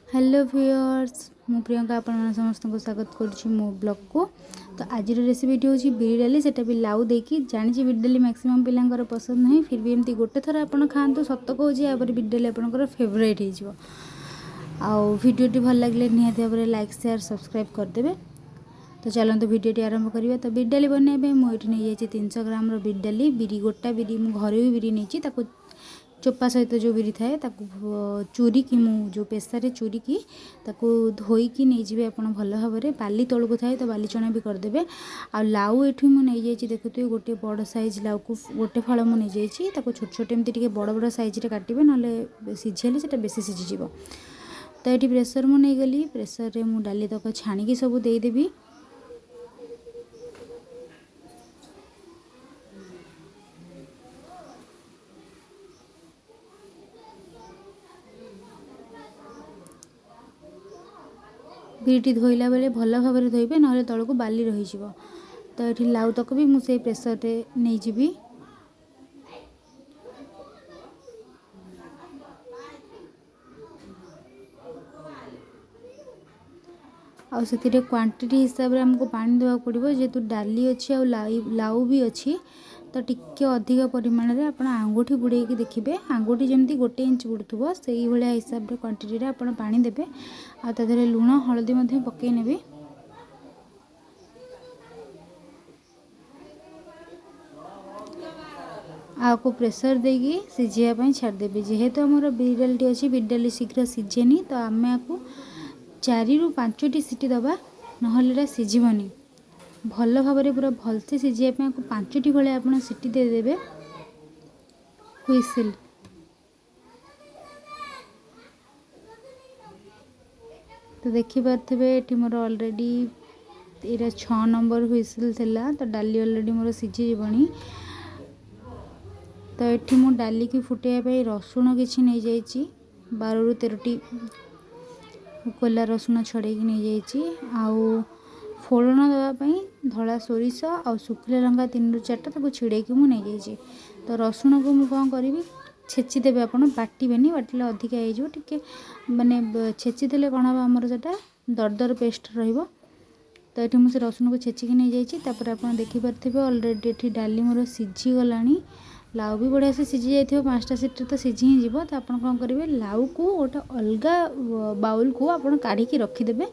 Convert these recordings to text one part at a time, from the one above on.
Hello viewers मु प्रियंका आपण समस्त को स्वागत करुँची मो ब्लॉग को। तो आज रेसिपीटी हूँ बिरी डाली सेटा भी लाउ देकी जानी बिरी डाली मैक्सिमम पिलांकर पसंद नहीं फिर भी एमती गोटे थर आप खातु सत कहूँ बिरी डाली आपंकर फेवरेट हो भिडियोटी भल लगे निहाती भाव में लाइक शेयर सब्सक्राइब करदे। तो चलते भिडियोटी आरंभ करवा। तो बिरी डाली बनवाई मुझे नहीं 300 ग्राम बिरी डाली बिरी गोटा बिरी मु घर भी बिरी नहीं चोपा सहित जो बिरी थाए चूरी की मु जो पेशारे चूरी की धोईकी नहीं जी आप भल भाव में बाली तौक थाए तो बाली चना भी करदे। आ लाउ ये मुझे देखुए गोटे बड़ साइज लाउ को गोटे फल मुझे छोट छोट एमती बड़ बड़ साइज काटे ना सीझेले से बेसी सीझीज। तो ये प्रेसर मु नहीं गली प्रेसर रे मु डाली तक छाणिकी सब देदेवी। बिरीटी धोइला बेले भल भाव में धोइबे ना तौक बाली रही। तो ये लाउ तक भी मुझे प्रेसर रे नहीं जीवी। आउ से क्वांटिटी हिसाब से हमको पानी देवा पड़ो जेहेतु डाली अच्छी आ लाउ भी अच्छी तो टिके अधिक परिमाण में आप आंगुठी बुड़े देखिए आंगुठी जमी 1 इंच बुड़ुव से भाया हिसाब से क्वांटिटी आप पानी देवे। आधे लुण हलदी पकई ने आपको प्रेसर देगी सीझापी छाड़देवी। जेहेतु आमर बिरी डाली अच्छी बिरी डाली शीघ्र सीझेनी तो आम आपको 4 ରୁ 5टी सीटी दबा ना सीझबनी भल भाव में पूरा भलसे सीझापी आपको 5टी भाई आप सीटी देदेवे हुइसिल। तो देखिपे ये मोर ऑलरेडी ये 6 नंबर हुइसिल थिला तो डाली ऑलरेडी मोर सीझीजी। तो ये मु डाली की फुटाइबा रसुण किसी नहीं जाइए 12 ରୁ 13टी कोला रसुण छड़े नहीं जाइए। फोड़न देवाई धला सोरिष आ शुखिला लंका 3 ରୁ 4टा छिड़ेकी मुझे नहीं। तो रसुण को मुझे कौन करी छेचिदेवे आप बाटेनि बाटिले अधिका हो माने छेचिदेले कौन हम आमर से दरदर पेस्ट रहिबो। तो ये मुझे रसुण को छेचिकी नहीं जाइए आप देखिपे ऑलरेडी ये डाली मोर सीझी गलानी लाउ भी बढ़िया से सीझी जाइए 5टा सीट तो सीझी ही जीव। तो आप कौन करेंगे लाउ को गोटे अलग बाउल को आप काढ़ी रखीदे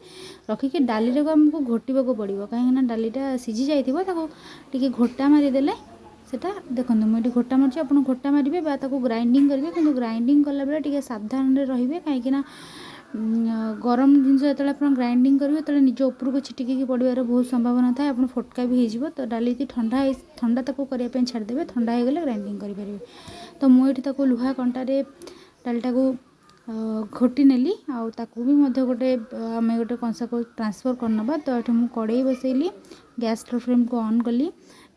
रखिकी डाली को आमको घोटा पड़ो कहीं डालीटा सीझी जाइए घोटा मारिदेले सेटा देखो मुझे घोटा मार्च आप घोटा मारे ग्राइंडिंग करेंगे कि ग्राइंडिंग कला बेले टी सावधान रे कहीं गरम जिनस जो आप ग्राइंडिंग करेंगे तो निज उपरू को छिटिकी पड़ार बहुत संभावना था आप फोटका भी हो। तो डाली ठंडा ठंडा करने छाड़देवे ठंडा हो गले ग्राइंडिंग करेंगे। तो मुझे लुहा कंटारे डालीटा को घोटी नेली आताकू भी गोटे आम गोटे कंसा को ट्रांसफर करनबा। तो ये मुझे कड़े बसैली गैस फ्लेम को ऑन कली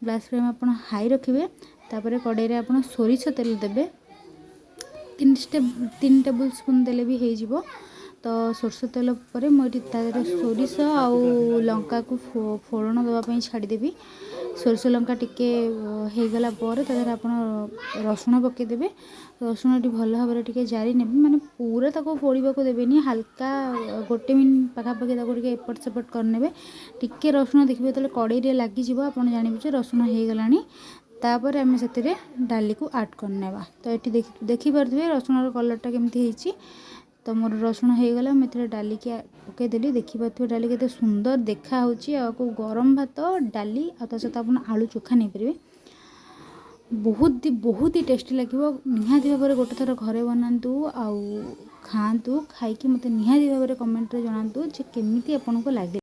गैस फ्लेम आप हाई रखिए तापर कड़े आप सोरिष तेल देवे 3 टेबल स्पून देले भी हो। तो सोरष तेल पर मुझे सोरिष आ लंका को फोड़न देवाई छाड़देवी। सोरिष लंका टिके होगला आप रसुण पकईदेवे रसुण भल भाव में जारी ने माने पूरा फोड़ा को देवेनि हल्का 1 मिनट पाखापाखि एपट सेपट करने टिके रसुण देखिए तो कड़े लगिज आप जानवे रसुण होगला। तापर आम से डाली को ऐड करने। तो ये देखिपे रसुण कलरटा केमती। तो मोर रसुण होगला मुझे डाली की पकईदेली देखिपे डाली के सुंदर देखा आपको गरम भात डाली सहित आप आलू चोखा नहीं पारे बहुत ही टेस्टी लगे। निहाती भाव में गोटे थर घरे बनातु खातु खाई मत निहाती भाव में कमेंट रे जनातु जे केमिति आपनको लागे।